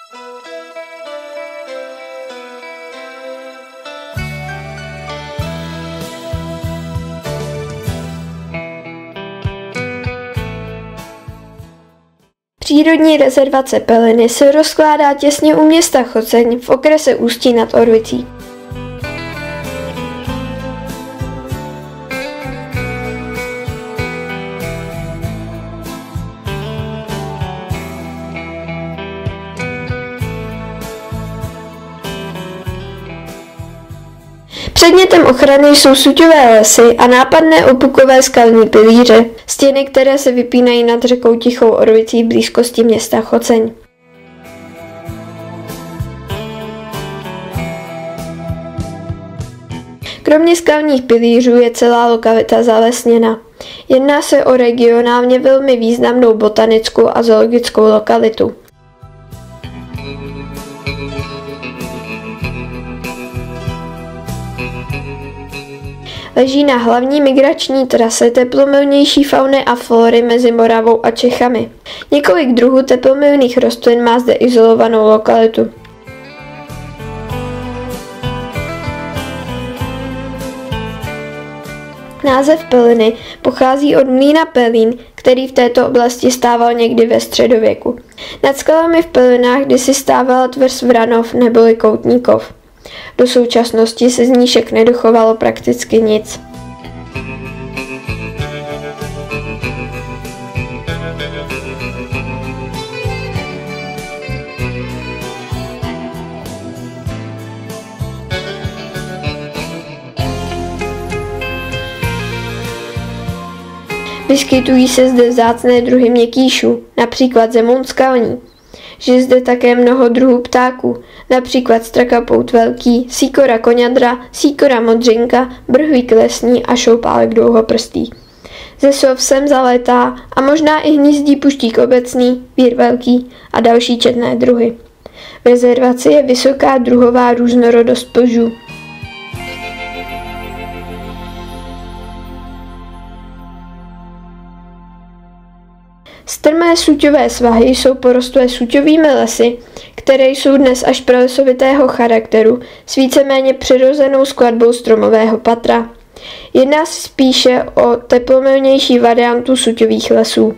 Přírodní rezervace Peliny se rozkládá těsně u města Choceň v okrese Ústí nad Orlicí. Předmětem ochrany jsou suťové lesy a nápadné opukové skalní pilíře, stěny, které se vypínají nad řekou Tichou Orlicí v blízkosti města Choceň. Kromě skalních pilířů je celá lokalita zalesněna. Jedná se o regionálně velmi významnou botanickou a zoologickou lokalitu. Leží na hlavní migrační trase teplomilnější fauny a flóry mezi Moravou a Čechami. Několik druhů teplomilných rostlin má zde izolovanou lokalitu. Název Peliny pochází od mlýna Pelín, který v této oblasti stával někdy ve středověku. Nad skalami v Pelinách kdysi stávala tvrz Vranov neboli Koutníkov. Do současnosti se z ní však nedochovalo prakticky nic. Vyskytují se zde vzácné druhy měkkýšů, například zemoun skalní. Žije zde také mnoho druhů ptáků, například strakapout velký, sýkora koňadra, sýkora modřinka, brhlík lesní a šoupálek dlouhoprstý. Ze sov sem zalétá a možná i hnízdí puštík obecný, vír velký a další četné druhy. V rezervaci je vysoká druhová různorodost plžů. Strmé suťové svahy jsou porostlé suťovými lesy, které jsou dnes až pralesovitého charakteru s víceméně přirozenou skladbou stromového patra. Jedná se spíše o teplomilnější variantu suťových lesů.